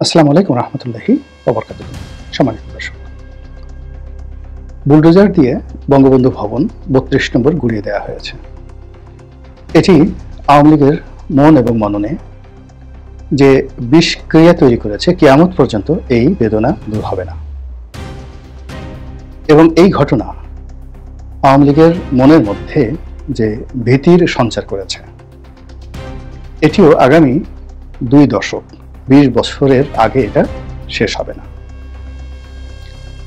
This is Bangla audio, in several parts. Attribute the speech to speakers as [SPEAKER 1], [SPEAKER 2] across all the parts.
[SPEAKER 1] আসসালামু আলাইকুম রহমতুল্লাহি ওয়া বারাকাতুহু। সম্মানিত দর্শক, বুলডোজার দিয়ে বঙ্গবন্ধু ভবন ৩২ নম্বর গুড়িয়ে দেওয়া হয়েছে। এটি আওয়ামী লীগের মন এবং মননে যে বিষক্রিয়া তৈরি করেছে, কিয়ামত পর্যন্ত এই বেদনা দূর হবে না। এবং এই ঘটনা আওয়ামী লীগের মনের মধ্যে যে ভীতির সঞ্চার করেছে, এটিও আগামী ২ দশক ২০ বছরের আগে এটা শেষ হবে না।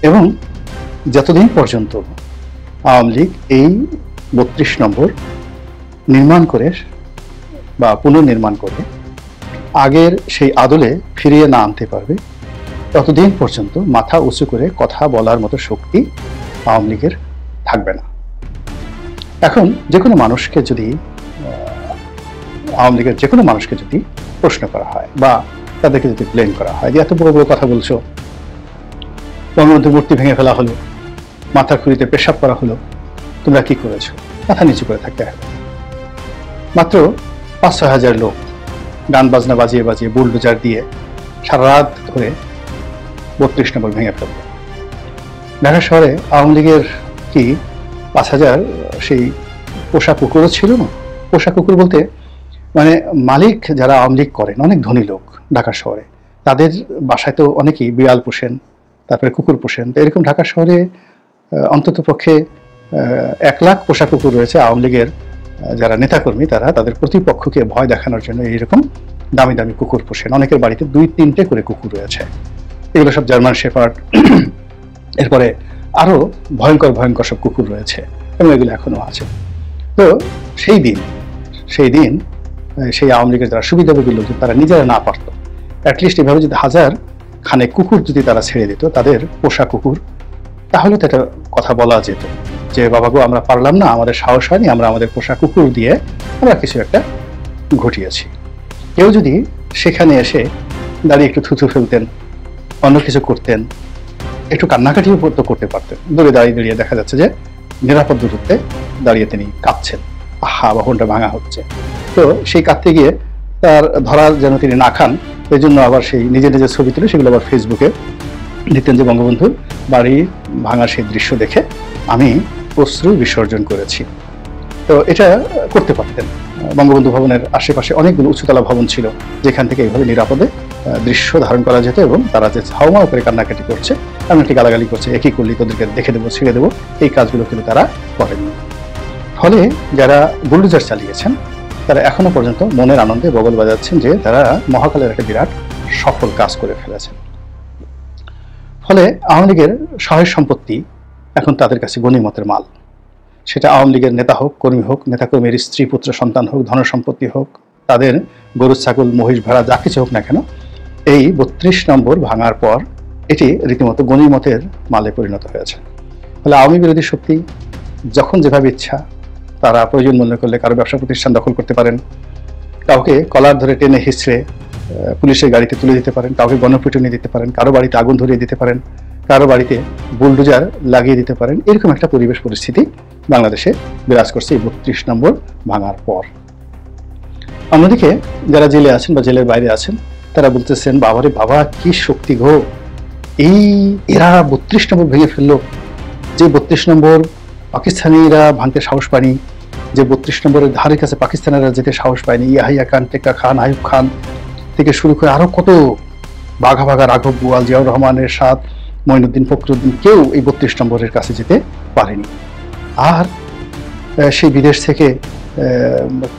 [SPEAKER 1] এবং যতদিন পর্যন্ত আওয়ামী লীগ এই ৩২ নম্বর নির্মাণ করে বা পুনর্নির্মাণ করে আগের সেই আদলে ফিরিয়ে না আনতে পারবে, ততদিন পর্যন্ত মাথা উঁচু করে কথা বলার মতো শক্তি আওয়ামী লীগের থাকবে না। এখন যে কোনো মানুষকে যদি আওয়ামী লীগের যে কোনো মানুষকে যদি প্রশ্ন করা হয় বা তাদেরকে যদি ব্লেম করা হয় যে এত বড় বড় কথা বলছো, বঙ্গবন্ধুর মূর্তি ভেঙে ফেলা হলো, মাথার খুঁড়িতে পেশাব করা হলো, তোমরা কি করেছো? মাথা নিচু করে থাকতে হবে। মাত্র ৫-৬ হাজার লোক গান বাজনা বাজিয়ে বাজিয়ে বুলডোজার দিয়ে সারা রাত ধরে ৩২ নম্বর ভেঙে ফেলল। ঢাকা শহরে আওয়ামী লীগের কি ৫,০০০ সেই পোষা কুকুরও ছিল না? পোষা কুকুর বলতে মানে মালিক যারা আওয়ামী লীগ করেন, অনেক ধনী লোক ঢাকা শহরে, তাদের বাসায় তো অনেকেই বিড়াল পোষেন, তারপরে কুকুর পোষেন। তো এরকম ঢাকা শহরে অন্তত পক্ষে ১ লাখ পোষা কুকুর রয়েছে। আওয়ামী লীগের যারা নেতাকর্মী তারা তাদের প্রতিপক্ষকে ভয় দেখানোর জন্য এইরকম দামি দামি কুকুর পোষেন। অনেকের বাড়িতে ২-৩টে করে কুকুর রয়েছে। এগুলো সব জার্মান শেফার্ড, এরপরে আরো ভয়ঙ্কর ভয়ঙ্কর সব কুকুর রয়েছে এবং এগুলো এখনো আছে। তো সেই দিন সেই আওয়ামী লীগের যারা সুবিধাভোগী লোক, তারা নিজেরা না পারত, অ্যাটলিস্ট এভাবে যদি ১,০০০ খানে কুকুর যদি তারা ছেড়ে দিত, তাদের পোষা কুকুর, তাহলে তো একটা কথা বলা যেত যে বাবা গো, আমরা পারলাম না, আমাদের সাহস হয়নি, আমরা আমাদের পোষা কুকুর দিয়ে আমরা কিছু একটা ঘটিয়েছি। কেউ যদি সেখানে এসে দাঁড়িয়ে একটু থুথু ফেলতেন, অন্য কিছু করতেন, একটু কান্নাকাটিও তো করতে পারতেন। দূরে দাঁড়িয়ে দাঁড়িয়ে দেখা যাচ্ছে যে নিরাপদ দূরত্বে দাঁড়িয়ে তিনি কাঁদছেন, আহা ভবনটা ভাঙা হচ্ছে। তো সেই কাঁদতে গিয়ে তার ধরার যেন তিনি না খান, এই জন্য আবার সেই নিজের নিজের ছবি তুলে সেগুলো আবার ফেসবুকে দিতেন যে বঙ্গবন্ধুর বাড়ি ভাঙার সেই দৃশ্য দেখে আমি অশ্রু বিসর্জন করেছি। তো এটা করতে পারতেন। বঙ্গবন্ধু ভবনের আশেপাশে অনেকগুলো উঁচুতলা ভবন ছিল, যেখান থেকে এইভাবে নিরাপদে দৃশ্য ধারণ করা যেত এবং তারা যে হাওমাও করে কান্নাকাটি করছে, এমনকি গালাগালি করছে, একই করলি তোদেরকে দেখে দেবো, ছেড়ে দেবো, এই কাজগুলো কিন্তু তারা করেননি। ফলে যারা বুলডোজার চালিয়েছেন তারা এখনো পর্যন্ত মনের আনন্দে বগল বাজাচ্ছেন যে তারা মহাকালের একটা বিরাট সফল কাজ করে ফেলেছেন। ফলে আওয়ামী লীগের সহায় সম্পত্তি এখন তাদের কাছে গনিমতের মাল। সেটা আওয়ামী লীগের নেতা হোক, কর্মী হোক, নেতাকর্মীর স্ত্রী পুত্র সন্তান হোক, ধন সম্পত্তি হোক, তাদের গরু ছাগল মহিষ ভেড়া যা কিছু হোক না কেন, এই ৩২ নম্বর ভাঙার পর এটি রীতিমতো গনিমতের মালে পরিণত হয়েছে। ফলে আওয়ামী বিরোধী শক্তি যখন যেভাবে ইচ্ছা তারা প্রয়োজন মনে করলে কারো ব্যবসা প্রতিষ্ঠান দখল করতে পারেন, কাউকে কলার ধরে টেনে হিঁচড়ে পুলিশের গাড়িতে তুলে দিতে পারেন, কাউকে গণপিটুনি দিতে পারেন, কারো বাড়িতে আগুন ধরিয়ে দিতে পারেন, কারো বাড়িতে বুলডোজার লাগিয়ে দিতে পারেন। এরকম একটা পরিবেশ পরিস্থিতি বাংলাদেশে বিরাজ করছে এই ৩২ নম্বর ভাঙার পর। অন্যদিকে যারা জেলে আছেন বা জেলের বাইরে আছেন, তারা বলতেছেন বাবারে বাবা, কি শক্তি গো, এরা ৩২ নম্বর ভেঙে ফেললো। যে ৩২ নম্বর পাকিস্তানিরা ভাঙতে সাহস পায়নি, যে ৩২ নম্বরের ধারে কাছে পাকিস্তানিরা যেতে সাহস পায়নি, ইয়াহিয়া খান, টেক্কা খান, আইয়ুব খান থেকে শুরু করে আরো কত বাঘা বাঘা, রাঘব বোয়াল, জিয়াউর রহমানের সাথ, মঈনুদ্দিন, ফখরুদ্দিন, কেউ এই ৩২ নম্বরের কাছে যেতে পারেনি। আর সেই বিদেশ থেকে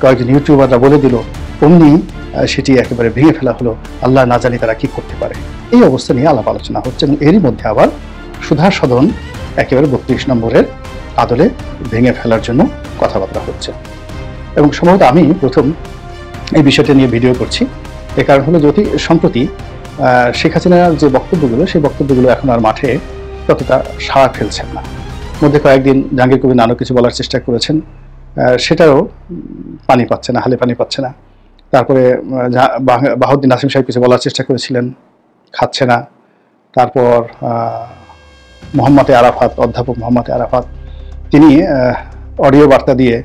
[SPEAKER 1] কয়েকজন ইউটিউবাররা বলে দিল, অমনি সেটি একেবারে ভেঙে ফেলা হলো। আল্লাহ না জানি তারা কি করতে পারে। এই অবস্থা নিয়ে আলাপ আলোচনা হচ্ছে এবং এরই মধ্যে আবার সুধা সদন একেবারে ৩২ নম্বরের আদলে ভেঙে ফেলার জন্য কথাবার্তা হচ্ছে। এবং সম্ভবত আমি প্রথম এই বিষয়টা নিয়ে ভিডিও করছি। এর কারণ হলো, যদি সম্প্রতি শেখ হাসিনার যে বক্তব্যগুলো, সেই বক্তব্যগুলো এখন আর মাঠে ততটা সাড়া ফেলছেন না। মধ্যে কয়েকদিন জাহাঙ্গীর কবির নানক কিছু বলার চেষ্টা করেছেন, সেটাও পানি পাচ্ছে না, হালে পানি পাচ্ছে না। তারপরে বাহাউদ্দিন নাসিম সাহেব কিছু বলার চেষ্টা করেছিলেন, খাচ্ছে না। তারপর মোহাম্মদ আরাফাত, অধ্যাপক মোহাম্মদ আরাফাত, তিনি অডিও বার্তা দিয়ে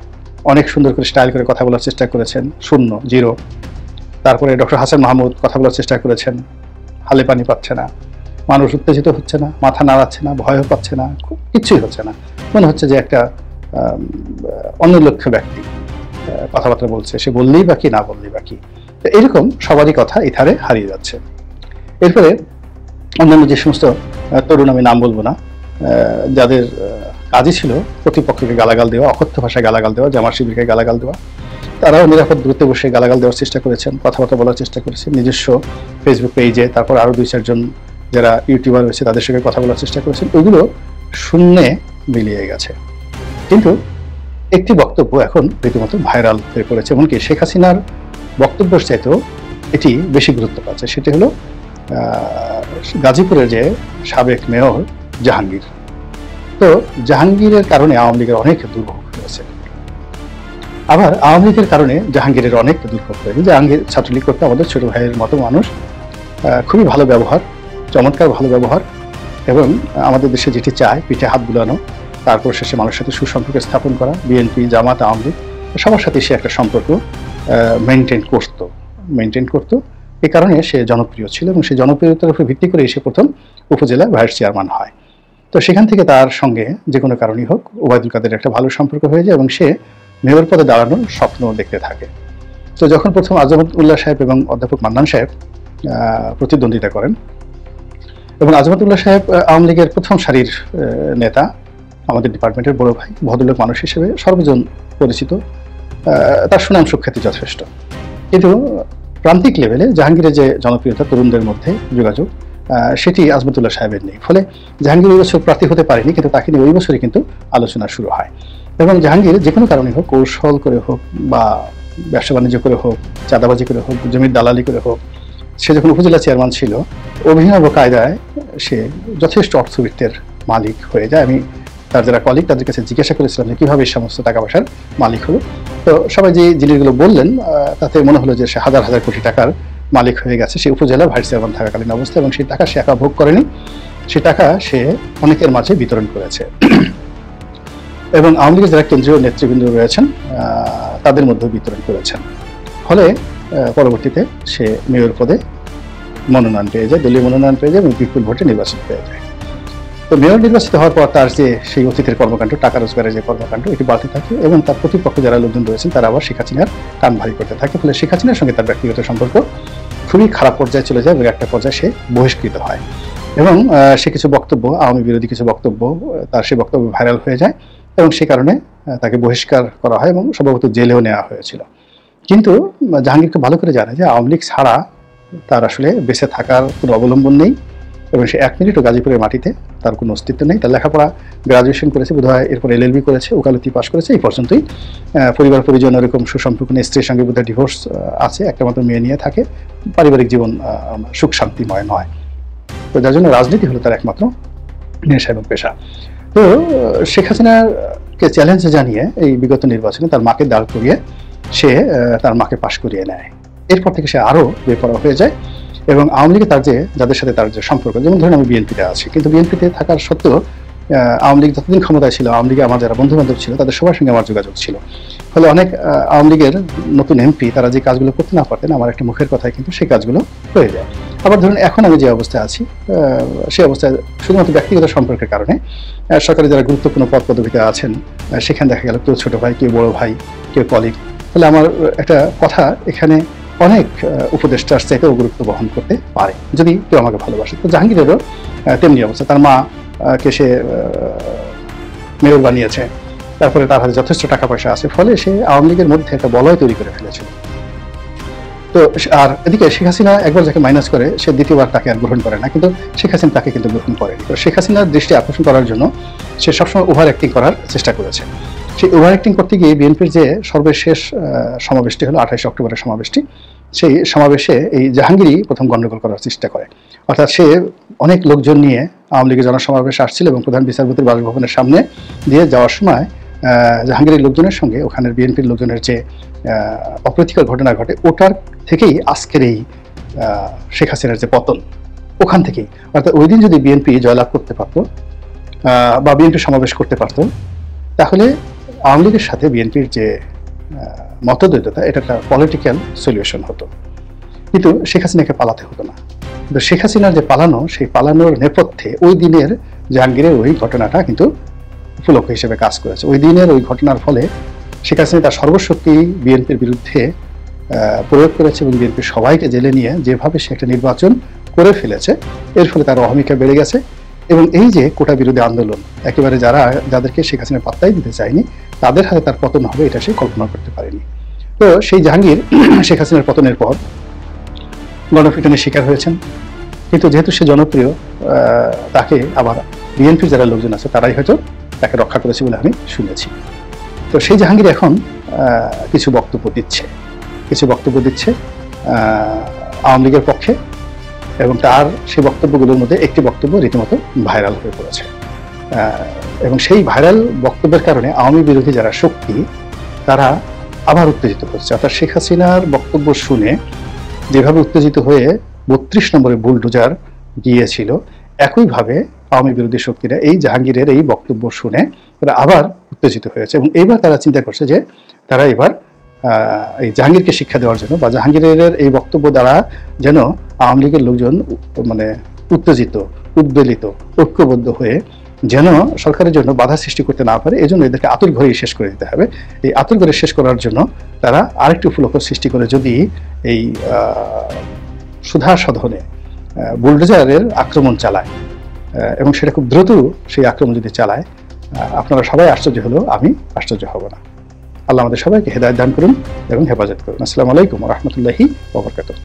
[SPEAKER 1] অনেক সুন্দর করে স্টাইল করে কথা বলার চেষ্টা করেছেন, শূন্য, জিরো। তারপরে ডক্টর হাসান মাহমুদ কথা বলার চেষ্টা করেছেন, হালে পানি পাচ্ছে না, মানুষ উত্তেজিত হচ্ছে না, মাথা নাড়াচ্ছে না, ভয়ও পাচ্ছে না, কিচ্ছুই হচ্ছে না। মনে হচ্ছে যে একটা অনির্লক্ষ্য ব্যক্তি কথাবার্তা বলছে, সে বললেই বা কি না বললেই বা কি। তো এরকম সবারই কথা ইথারে হারিয়ে যাচ্ছে। এরপরে অন্যান্য যে সমস্ত তরুণ, আমি নাম বলবো না, যাদের কাজই ছিল প্রতিপক্ষকে গালাগাল দেওয়া, অকথ্য ভাষায় গালাগাল দেওয়া, জামাত শিবিরকে গালাগাল দেওয়া, তারাও নিরাপদ দূরত্বে বসে গালাগাল দেওয়ার চেষ্টা করেছেন, কথাবার্তা বলার চেষ্টা করেছেন নিজস্ব ফেসবুক পেজে, তারপর আরও 2-4জন যারা ইউটিউবার রয়েছে তাদের সঙ্গে কথা বলার চেষ্টা করেছেন। ওগুলো শূন্যে মিলিয়ে গেছে। কিন্তু একটি বক্তব্য এখন রীতিমতো ভাইরাল হয়ে পড়েছে, এমনকি শেখ হাসিনার বক্তব্যের চাইতেও এটি বেশি গুরুত্ব পাচ্ছে। সেটি হলো গাজীপুরের যে সাবেক মেয়র জাহাঙ্গীর। তো জাহাঙ্গীরের কারণে আওয়ামী লীগের অনেক দুর্ভোগ হয়েছে, আবার আওয়ামী লীগের কারণে জাহাঙ্গীরের অনেক দুর্ভোগ হয়েছে। জাহাঙ্গীর ছাত্রলীগ করতে আমাদের ছোট ভাইয়ের মতো মানুষ, খুবই ভালো ব্যবহার, চমৎকার ভালো ব্যবহার, এবং আমাদের দেশে যেটি চায় পিঠে হাত বুলানো, তারপর শেষে মানুষের সাথে সুসম্পর্ক স্থাপন করা, বিএনপি, জামাত, আওয়ামী লীগ সবার সাথে সে একটা সম্পর্ক মেনটেন করতো। এই কারণে সে জনপ্রিয় ছিল, এবং সেই জনপ্রিয়তার উপর ভিত্তি করে সে প্রথম উপজেলা ভাইস চেয়ারম্যান হয়। তো সেখান থেকে তার সঙ্গে যে কোনো কারণেই হোক ওবায়দুল কাদের একটা ভালো সম্পর্ক হয়ে যায়, এবং সে মেয়র পদে দাঁড়ানোর স্বপ্ন দেখতে থাকে। তো যখন প্রথম আজমতুল্লাহ সাহেব এবং অধ্যাপক মান্নান সাহেব প্রতিদ্বন্দ্বিতা করেন, এবং আজমতুল্লাহ সাহেব আওয়ামী লীগের প্রথম সারির নেতা, আমাদের ডিপার্টমেন্টের বড় ভাই, ভদ্রলোক মানুষ হিসেবে সর্বজন পরিচিত, তার সুনাম সুখ্যাতি যথেষ্ট। কিন্তু প্রান্তিক লেভেলে জাহাঙ্গীরের যে জনপ্রিয়তা, তরুণদের মধ্যে যোগাযোগ, সেটি আজমতুল্লাহ সাহেবের নেই। ফলে জাহাঙ্গীর ওই বছর প্রার্থী হতে পারেনি, কিন্তু তাকে নিয়ে ওই বছরই কিন্তু আলোচনা শুরু হয়। এবং জাহাঙ্গীর যে কোনো কারণে হোক, কৌশল করে হোক বা ব্যবসা বাণিজ্য করে হোক, চাঁদাবাজি করে হোক, জমির দালালি করে হোক, সে যখন উপজেলা চেয়ারম্যান ছিল অভিনব কায়দায় সে যথেষ্ট অর্থবিত্তের মালিক হয়ে যায়। আমি তার যারা কলিগ তাদের কাছে জিজ্ঞাসা করেছিলাম যে কীভাবে এই সমস্ত টাকা পয়সার মালিক হলো। তো সবাই যে জিনিসগুলো বললেন তাতে মনে হলো যে সে হাজার হাজার কোটি টাকার মালিক হয়ে গেছে সে উপজেলা ভাইস চেয়ারম্যান থাকাকালীন অবস্থা, এবং সেই টাকা সে একা ভোগ করেনি, সে টাকা সে অনেকের মাঝে বিতরণ করেছে। এবং আওয়ামী লীগের যারা কেন্দ্রীয় নেতৃবৃন্দ রয়েছেন তাদের মধ্যেও বিতরণ করেছেন। ফলে পরবর্তীতে সে মেয়র পদে মনোনয়ন পেয়ে যায়, দলীয় মনোনয়ন পেয়ে যায় এবং বিপুল ভোটে নির্বাচিত পেয়ে যায়। তো মেয়র নির্বাচিত হওয়ার পর তার যে সেই অতীতের কর্মকাণ্ড, টাকা রোজগারের যে কর্মকাণ্ড, এটি বাড়তে থাকে, এবং তার প্রতিপক্ষ যারা লোকজন রয়েছেন তারা আবার শেখ হাসিনার কান ভারী করতে থাকে। ফলে শেখ হাসিনার সঙ্গে তার ব্যক্তিগত সম্পর্ক খুবই খারাপ পর্যায়ে চলে যায়, এবং একটা পর্যায়ে সে বহিষ্কৃত হয়। এবং সে কিছু বক্তব্য, আওয়ামী বিরোধী কিছু বক্তব্য, তার সেই বক্তব্য ভাইরাল হয়ে যায়, এবং সে কারণে তাকে বহিষ্কার করা হয় এবং সম্ভবত জেলেও নেওয়া হয়েছিল। কিন্তু জাহাঙ্গীর খুব ভালো করে জানে যে আওয়ামী লীগ ছাড়া তার আসলে বেঁচে থাকার কোনো অবলম্বন নেই, এবং সে 1 মিনিটও গাজীপুরের মাটিতে তার কোনো অস্তিত্ব নেই। তার লেখাপড়া, গ্রাজুয়েশন করেছে বোধহয়, এরপর LLB করেছে, ওকালতি পাশ করেছে, এই পর্যন্তই। পরিবার পরিজন এরকম সুসম্পর্ক নেই, স্ত্রীর সঙ্গে বোধহয় ডিভোর্স আছে, একটা মাত্র মেয়ে নিয়ে থাকে, পারিবারিক জীবন সুখ শান্তিময় নয়। তো যার জন্য রাজনীতি হলো তার একমাত্র নেশা এবং পেশা। তো শেখ হাসিনাকে চ্যালেঞ্জ জানিয়ে এই বিগত নির্বাচনে তার মাকে দাঁড় করিয়ে সে তার মাকে পাশ করিয়ে নেয়। এরপর থেকে সে আরও বেপরোয়া হয়ে যায়, এবং আওয়ামী লীগে তার যাদের সাথে তার যে সম্পর্ক, যেমন ধরুন আমি বিএনপিতে আছি, কিন্তু বিএনপিতে থাকার সত্ত্বেও আওয়ামী লীগ যতদিন ক্ষমতায় ছিল, আওয়ামী লীগে আমার যারা বন্ধু বান্ধব ছিল তাদের সবার সঙ্গে আমার যোগাযোগ ছিল। ফলে অনেক আওয়ামী লীগের নতুন MP তারা যে কাজগুলো করতে না পারতেন, আমার একটা মুখের কথায় কিন্তু সেই কাজগুলো হয়ে যায়। আবার ধরুন এখন আমি যে অবস্থায় আছি, সেই অবস্থায় শুধুমাত্র ব্যক্তিগত সম্পর্কের কারণে সরকারি যারা গুরুত্বপূর্ণ পদ পদবিতে আছেন সেখানে দেখা গেল কেউ ছোট ভাই, কেউ বড় ভাই, কেউ কলিগ। ফলে আমার একটা কথা এখানে অনেক উপদেষ্টার চাইতেও গুরুত্ব বহন করতে পারে যদি কেউ আমাকে ভালোবাসে। তো জাহাঙ্গীরেরও তেমনি অবস্থা, তার মাকে সে মেয়র বানিয়েছে, তারপরে তার হাতে যথেষ্ট টাকা পয়সা আছে, ফলে সে আওয়ামী লীগের মধ্যে একটা বলয় তৈরি করে ফেলেছিল। তো আর এদিকে শেখ হাসিনা একবার যাকে মাইনাস করে সে দ্বিতীয়বার তাকে আর গ্রহণ করে না, কিন্তু শেখ হাসিনা তাকে কিন্তু গ্রহণ করেনি। তো শেখ হাসিনার দৃষ্টি আকর্ষণ করার জন্য সে সবসময় ওভার অ্যাক্টিং করার চেষ্টা করেছে। সেই ওভার অ্যাক্টিং করতে গিয়ে বিএনপির যে সর্বশেষ সমাবেশটি হলো 28 অক্টোবরের সমাবেশটি, সেই সমাবেশে এই জাহাঙ্গীরই প্রথম গণ্ডগোল করার চেষ্টা করে। অর্থাৎ সে অনেক লোকজন নিয়ে আওয়ামী লীগের জনসমাবেশে আসছিল, এবং প্রধান বিচারপতির বাসভবনের সামনে দিয়ে যাওয়ার সময় জাহাঙ্গীরের লোকজনের সঙ্গে ওখানের বিএনপির লোকজনের যে অপ্রীতিকর ঘটনা ঘটে, ওটার থেকেই আজকের এই শেখ হাসিনার যে পতন, ওখান থেকেই। অর্থাৎ ওই দিন যদি বিএনপি জয়লাভ করতে পারত বা বিএনপি সমাবেশ করতে পারত, তাহলে আওয়ামী লীগের সাথে বিএনপির যে মতদ্বৈততা, এটা একটা পলিটিক্যাল সলিউশন হতো। কিন্তু শেখ হাসিনাকে পালাতে হতো না। কিন্তু শেখ হাসিনার যে পালানো, সেই পালানোর নেপথ্যে ওই দিনের জাহাঙ্গীরের ওই ঘটনাটা কিন্তু উপলক্ষ হিসেবে কাজ করেছে। ওই দিনের ওই ঘটনার ফলে শেখ হাসিনা তার সর্বশক্তি বিএনপির বিরুদ্ধে প্রয়োগ করেছে এবং বিএনপির সবাইকে জেলে নিয়ে যেভাবে সে একটা নির্বাচন করে ফেলেছে, এর ফলে তার অহমিকা বেড়ে গেছে। এবং এই যে কোটা বিরোধী আন্দোলন, একেবারে যাদেরকে শেখ হাসিনা পাত্তাই দিতে চায়নি, তাদের হাতে তার পতন হবে এটা সে কল্পনা করতে পারেনি। তো সেই জাহাঙ্গীর শেখ হাসিনার পতনের পর গণপিটুনির শিকার হয়েছেন, কিন্তু যেহেতু সে জনপ্রিয়, তাকে আবার বিএনপির যারা লোকজন আছে তারাই হয়তো তাকে রক্ষা করেছে বলে আমি শুনেছি। তো সেই জাহাঙ্গীর এখন কিছু বক্তব্য দিচ্ছে আওয়ামী লীগের পক্ষে, এবং তার সেই বক্তব্যগুলোর মধ্যে একটি বক্তব্য রীতিমতো ভাইরাল হয়ে পড়েছে। এবং সেই ভাইরাল বক্তব্যের কারণে আওয়ামী বিরোধী যারা শক্তি তারা আবার উত্তেজিত হচ্ছে। অর্থাৎ শেখ হাসিনার বক্তব্য শুনে যেভাবে উত্তেজিত হয়ে 32 নম্বরে বুলডোজার গিয়েছিল, একইভাবে আওয়ামী বিরোধী শক্তিরা এই জাহাঙ্গীরের এই বক্তব্য শুনে তারা আবার উত্তেজিত হয়েছে। এবং এইবার তারা চিন্তা করছে যে তারা এবার এই জাহাঙ্গীরকে শিক্ষা দেওয়ার জন্য, বা জাহাঙ্গীরের এই বক্তব্য দ্বারা যেন আওয়ামী লীগের লোকজন মানে উত্তেজিত, উদ্বেলিত, ঐক্যবদ্ধ হয়ে যেন সরকারের জন্য বাধা সৃষ্টি করতে না পারে, এজন্য এদেরকে আতুর ঘরেই শেষ করে দিতে হবে। এই আতুর ঘরে শেষ করার জন্য তারা আরেকটি উপলক্ষ সৃষ্টি করে, যদি এই সুধা সদনে বুলডোজারের আক্রমণ চালায় এবং সেটা খুব দ্রুত সেই আক্রমণ যদি চালায়, আপনারা সবাই আশ্চর্য হলেও আমি আশ্চর্য হব না। আল্লাহ আমাদের সবাইকে হেদায়েত দান করুন এবং হেফাজত করুন। আসসালামু আলাইকুম ওয়া রাহমাতুল্লাহি ওয়া বারাকাতুহু।